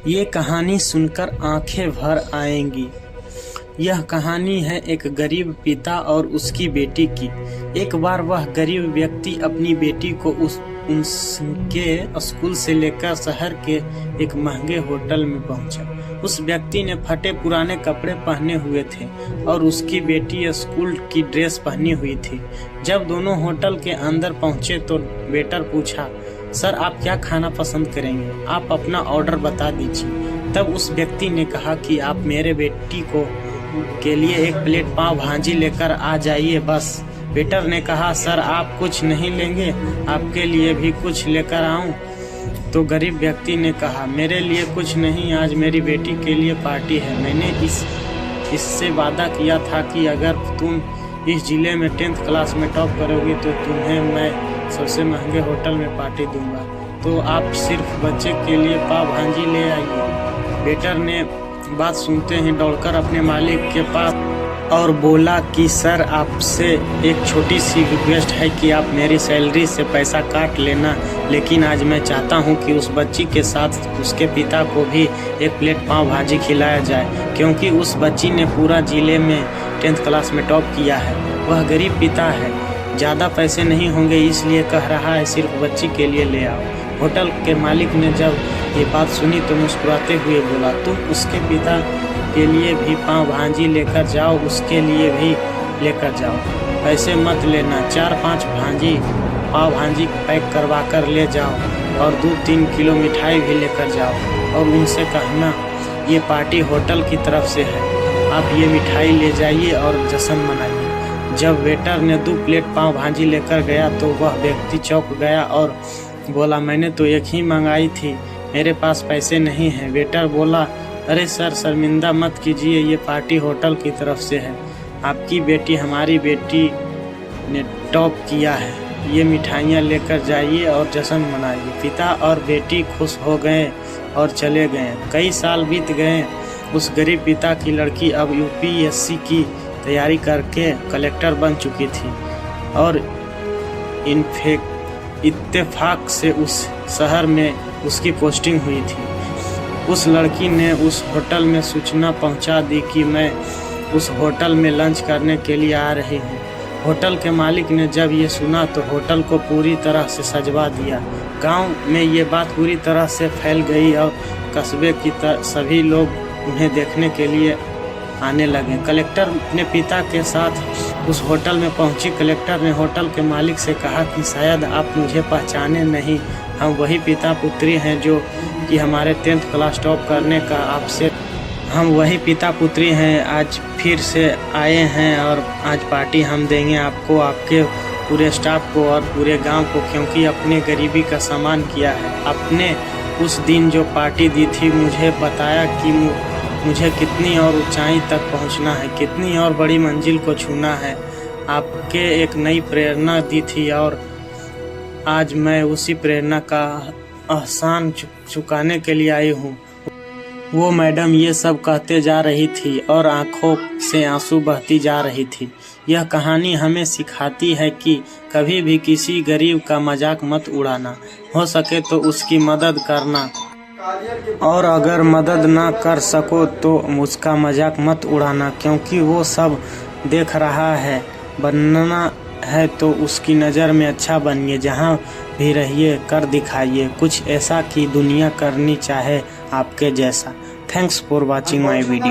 ये कहानी सुनकर आंखें भर आएंगी। यह कहानी है एक गरीब पिता और उसकी बेटी की। एक बार वह गरीब व्यक्ति अपनी बेटी को उनके स्कूल से लेकर शहर के एक महंगे होटल में पहुंचा। उस व्यक्ति ने फटे पुराने कपड़े पहने हुए थे और उसकी बेटी स्कूल की ड्रेस पहनी हुई थी। जब दोनों होटल के अंदर पहुंचे तो वेटर पूछा, सर आप क्या खाना पसंद करेंगे, आप अपना ऑर्डर बता दीजिए। तब उस व्यक्ति ने कहा कि आप मेरे बेटी के लिए एक प्लेट पाव भाजी लेकर आ जाइए बस। वेटर ने कहा, सर आप कुछ नहीं लेंगे, आपके लिए भी कुछ लेकर आऊं? तो गरीब व्यक्ति ने कहा, मेरे लिए कुछ नहीं, आज मेरी बेटी के लिए पार्टी है। मैंने इससे वादा किया था कि अगर तुम इस जिले में 10th क्लास में टॉप करोगी तो तुम्हें मैं सबसे महंगे होटल में पार्टी दूंगा, तो आप सिर्फ बच्चे के लिए पाव भाजी ले आइए। वेटर ने बात सुनते ही दौड़कर अपने मालिक के पास और बोला कि सर आपसे एक छोटी सी रिक्वेस्ट है कि आप मेरी सैलरी से पैसा काट लेना, लेकिन आज मैं चाहता हूं कि उस बच्ची के साथ उसके पिता को भी एक प्लेट पाव भाजी खिलाया जाए, क्योंकि उस बच्ची ने पूरा जिले में 10th क्लास में टॉप किया है। वह गरीब पिता है, ज़्यादा पैसे नहीं होंगे इसलिए कह रहा है, सिर्फ बच्ची के लिए ले आओ। होटल के मालिक ने जब ये बात सुनी तो मुस्कुराते हुए बोला, तुम उसके पिता के लिए भी पाव भाजी लेकर जाओ, उसके लिए भी लेकर जाओ, पैसे मत लेना। 4-5 पाव भाजी पैक करवा कर ले जाओ और 2-3 किलो मिठाई भी लेकर जाओ और उनसे कहना ये पार्टी होटल की तरफ से है, आप ये मिठाई ले जाइए और जश्न मनाइए। जब वेटर ने 2 प्लेट पाव भाजी लेकर गया तो वह व्यक्ति चौंक गया और बोला, मैंने तो एक ही मंगाई थी, मेरे पास पैसे नहीं हैं। वेटर बोला, अरे सर शर्मिंदा मत कीजिए, ये पार्टी होटल की तरफ से है, आपकी बेटी हमारी बेटी ने टॉप किया है, ये मिठाइयाँ लेकर जाइए और जश्न मनाइए। पिता और बेटी खुश हो गए और चले गए। कई साल बीत गए। उस गरीब पिता की लड़की अब UPSC की तैयारी करके कलेक्टर बन चुकी थी और इत्तेफाक से उस शहर में उसकी पोस्टिंग हुई थी। उस लड़की ने उस होटल में सूचना पहुंचा दी कि मैं उस होटल में लंच करने के लिए आ रही हूं। होटल के मालिक ने जब ये सुना तो होटल को पूरी तरह से सजवा दिया। गांव में ये बात पूरी तरह से फैल गई और कस्बे की सभी लोग उन्हें देखने के लिए आने लगे। कलेक्टर अपने पिता के साथ उस होटल में पहुंची। कलेक्टर ने होटल के मालिक से कहा कि शायद आप मुझे पहचाने नहीं, हम वही पिता पुत्री हैं जो कि हमारे 10th क्लास टॉप करने का आपसे, हम वही पिता पुत्री हैं, आज फिर से आए हैं और आज पार्टी हम देंगे आपको, आपके पूरे स्टाफ को और पूरे गांव को, क्योंकि अपने गरीबी का सम्मान किया है। आपने उस दिन जो पार्टी दी थी मुझे बताया कि मुझे कितनी और ऊंचाई तक पहुंचना है, कितनी और बड़ी मंजिल को छूना है। आपके एक नई प्रेरणा दी थी और आज मैं उसी प्रेरणा का एहसान चुकाने के लिए आई हूँ। वो मैडम ये सब कहते जा रही थी और आंखों से आंसू बहती जा रही थी। यह कहानी हमें सिखाती है कि कभी भी किसी गरीब का मजाक मत उड़ाना, हो सके तो उसकी मदद करना, और अगर मदद ना कर सको तो उसका मजाक मत उड़ाना, क्योंकि वो सब देख रहा है। बनना है तो उसकी नज़र में अच्छा बनिए, जहाँ भी रहिए कर दिखाइए कुछ ऐसा कि दुनिया करनी चाहे आपके जैसा। Thanks for watching my video.